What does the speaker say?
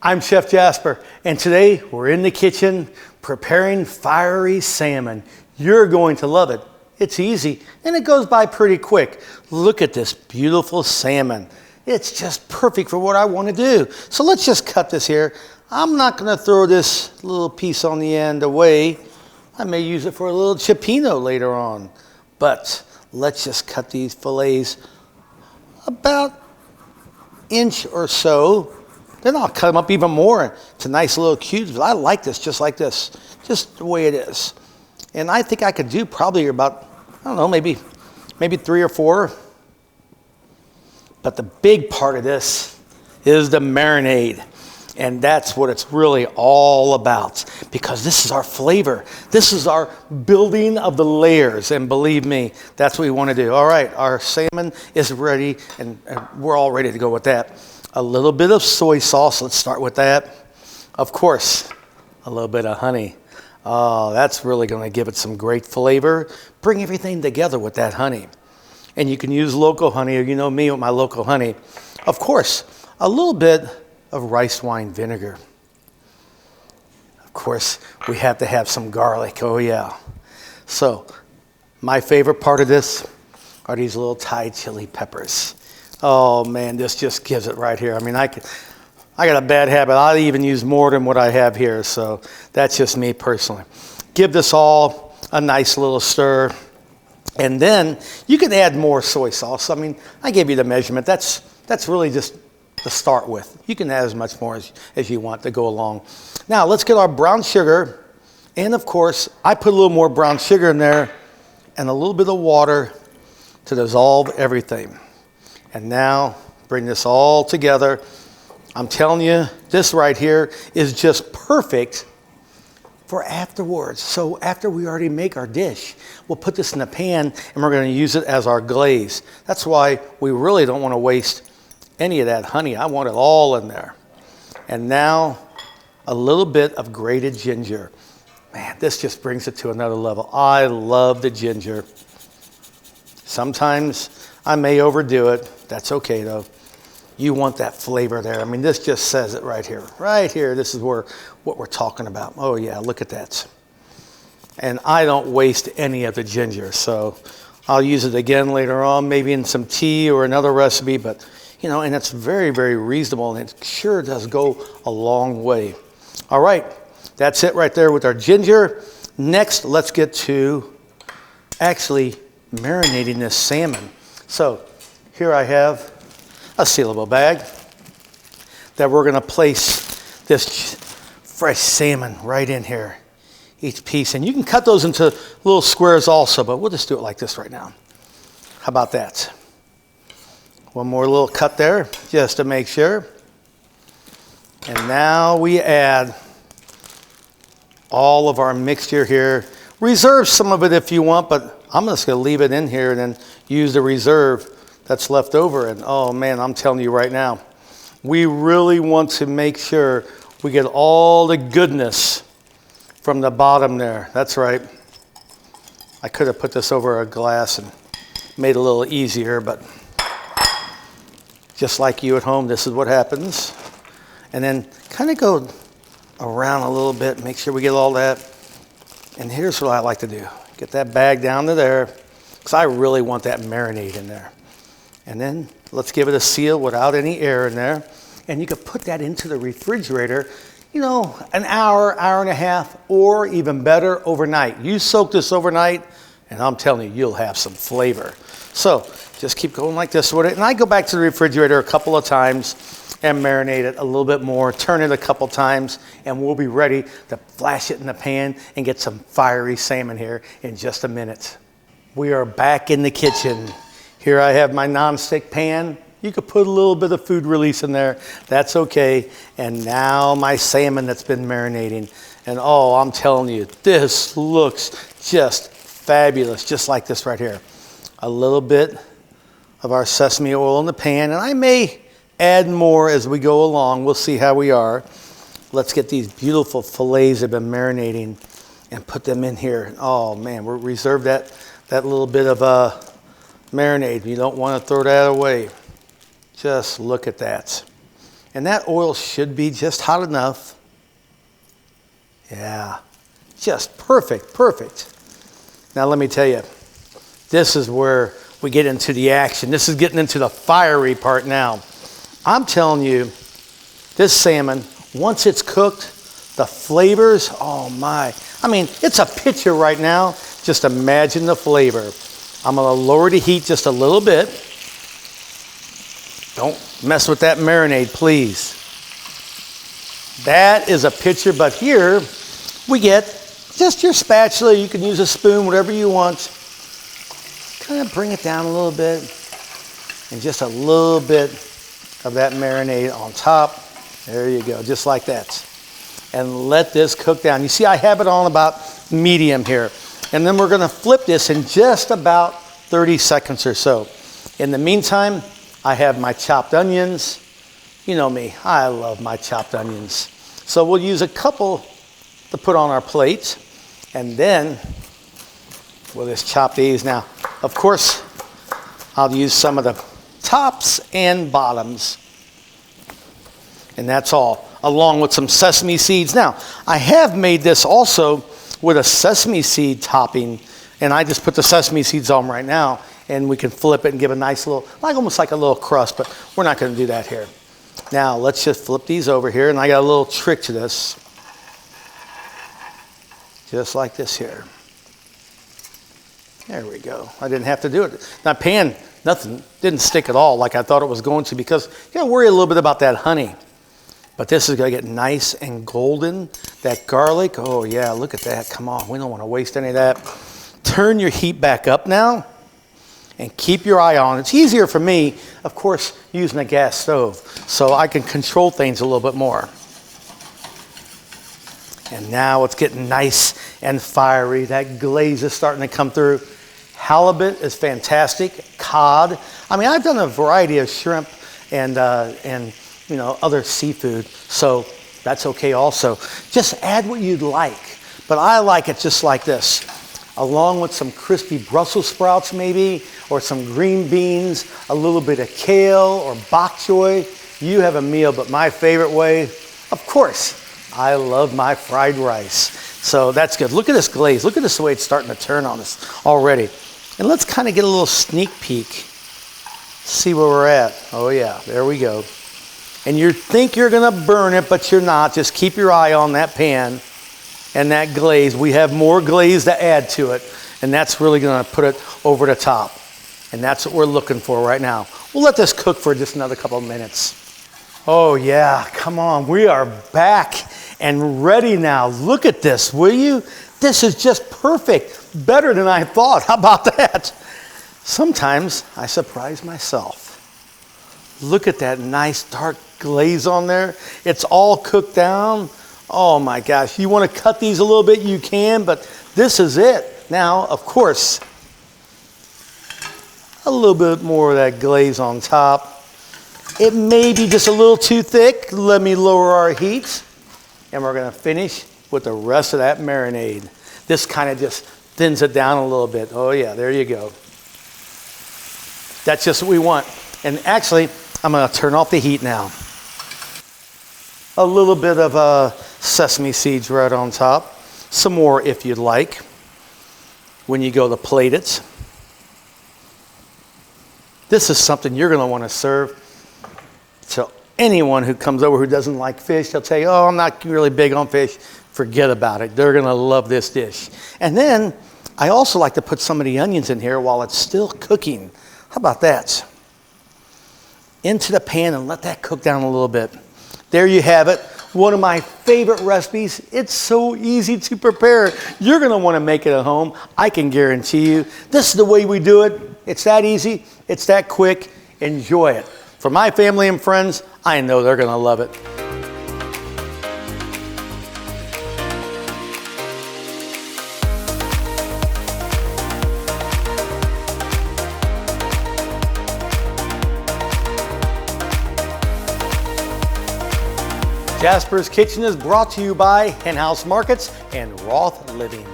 I'm Chef Jasper, and today we're in the kitchen preparing fiery salmon. You're going to love it. It's easy, and it goes by pretty quick. Look at this beautiful salmon. It's just perfect for what I want to do. So let's just cut this here. I'm not going to throw this little piece on the end away. I may use it for a little cioppino later on. But let's just cut these fillets about an inch or so. Then I'll cut them up even more to nice little cubes. I like this just like this, just the way it is. And I think I could do probably about, I don't know, maybe 3 or 4. But the big part of this is the marinade. And that's what it's really all about, because this is our flavor. This is our building of the layers. And believe me, that's what we want to do. All right, our salmon is ready, and we're all ready to go with that. A little bit of soy sauce. Let's start with that. Of course, a little bit of honey. Oh, that's really going to give it some great flavor. Bring everything together with that honey. And you can use local honey, or you know me with my local honey. Of course, a little bit of rice wine vinegar. Of course, we have to have some garlic. Oh yeah. So my favorite part of this are these little Thai chili peppers. Oh man, this just gives it right here. I mean, I got a bad habit. I even use more than what I have here. So that's just me personally. Give this all a nice little stir. And then you can add more soy sauce. I mean, I gave you the measurement. That's really just to start with. You can add as much more as you want to go along. Now let's get our brown sugar. And of course, I put a little more brown sugar in there and a little bit of water to dissolve everything. And now bring this all together. I'm telling you, this right here is just perfect for afterwards. So after we already make our dish, we'll put this in a pan and we're going to use it as our glaze. That's why we really don't want to waste any of that honey. I want it all in there. And now a little bit of grated ginger. Man, this just brings it to another level. I love the ginger. Sometimes I may overdo it. That's okay though. You want that flavor there. I mean, this just says it right here. Right here, this is what we're talking about. Oh yeah, look at that. And I don't waste any of the ginger, so I'll use it again later on, maybe in some tea or another recipe, but you know, and it's very, very reasonable, and it sure does go a long way. All right, that's it right there with our ginger. Next, let's get to actually marinating this salmon. So here I have a sealable bag that we're gonna place this fresh salmon right in here, each piece. And you can cut those into little squares also, but we'll just do it like this right now. How about that? One more little cut there, just to make sure. And now we add all of our mixture here. Reserve some of it if you want, but I'm just gonna leave it in here and then use the reserve that's left over. And oh man, I'm telling you right now, we really want to make sure we get all the goodness from the bottom there. That's right. I could have put this over a glass and made it a little easier, but just like you at home, this is what happens. And then kind of go around a little bit, make sure we get all that. And here's what I like to do. Get that bag down to there, because I really want that marinade in there. And then let's give it a seal without any air in there. And you could put that into the refrigerator, you know, an hour, hour and a half, or even better, overnight. You soak this overnight, and I'm telling you, you'll have some flavor. So just keep going like this with it. And I go back to the refrigerator a couple of times and marinate it a little bit more, turn it a couple times, and we'll be ready to flash it in the pan and get some fiery salmon here in just a minute. We are back in the kitchen. Here I have my nonstick pan. You could put a little bit of food release in there. That's okay. And now my salmon that's been marinating. And oh, I'm telling you, this looks just fabulous, just like this right here. A little bit of our sesame oil in the pan, and I may add more as we go along. We'll see how we are. Let's get these beautiful fillets that have been marinating and put them in here. Oh man, we'll reserve that little bit of marinade. You don't want to throw that away. Just look at that. And that oil should be just hot enough. Yeah, just perfect, perfect. Now let me tell you, this is where we get into the action. This is getting into the fiery part now. I'm telling you, this salmon, once it's cooked, the flavors, oh my. I mean, it's a picture right now. Just imagine the flavor. I'm gonna lower the heat just a little bit. Don't mess with that marinade, please. That is a picture, but here we get just your spatula. You can use a spoon, whatever you want. Kind of bring it down a little bit, and just a little bit of that marinade on top. There you go, just like that. And let this cook down. You see, I have it on about medium here. And then we're gonna flip this in just about 30 seconds or so. In the meantime, I have my chopped onions. You know me, I love my chopped onions. So we'll use a couple to put on our plate. And then we'll just chop these. Now, of course, I'll use some of the tops and bottoms. And that's all, along with some sesame seeds. Now, I have made this also with a sesame seed topping, and I just put the sesame seeds on right now, and we can flip it and give a nice little, like almost like a little crust, but we're not gonna do that here. Now, let's just flip these over here, and I got a little trick to this. Just like this here. There we go. I didn't have to do it. That pan, nothing, didn't stick at all like I thought it was going to, because you gotta worry a little bit about that honey. But this is gonna get nice and golden. That garlic, oh yeah, look at that, come on. We don't wanna waste any of that. Turn your heat back up now and keep your eye on. It's easier for me, of course, using a gas stove, so I can control things a little bit more. And now it's getting nice and fiery. That glaze is starting to come through. Halibut is fantastic, cod. I mean, I've done a variety of shrimp and you know, other seafood, so that's okay also. Just add what you'd like, but I like it just like this, along with some crispy Brussels sprouts maybe, or some green beans, a little bit of kale or bok choy. You have a meal, but my favorite way, of course, I love my fried rice. So that's good. Look at this glaze. Look at this, the way it's starting to turn on us already. And let's kind of get a little sneak peek, see where we're at. Oh yeah, there we go. And you think you're gonna burn it, but you're not. Just keep your eye on that pan and that glaze. We have more glaze to add to it, and that's really gonna put it over the top. And that's what we're looking for right now. We'll let this cook for just another couple of minutes. Oh yeah, come on, we are back and ready now. Look at this, will you? This is just perfect, better than I thought. How about that? Sometimes I surprise myself. Look at that nice dark glaze on there. It's all cooked down. Oh my gosh, you want to cut these a little bit, you can, but this is it. Now, of course, a little bit more of that glaze on top. It may be just a little too thick. Let me lower our heat, and we're gonna finish with the rest of that marinade. This kind of just thins it down a little bit. Oh yeah, there you go. That's just what we want. And actually, I'm gonna turn off the heat now. A little bit of sesame seeds right on top. Some more if you'd like. When you go to plate it. This is something you're gonna wanna serve to anyone who comes over who doesn't like fish. They'll tell you, oh, I'm not really big on fish. Forget about it. They're gonna love this dish. And then I also like to put some of the onions in here while it's still cooking. How about that? Into the pan and let that cook down a little bit. There you have it. One of my favorite recipes. It's so easy to prepare. You're gonna wanna make it at home. I can guarantee you. This is the way we do it. It's that easy. It's that quick. Enjoy it. For my family and friends, I know they're gonna love it. Jasper's Kitchen is brought to you by Hen House Markets and Roth Living.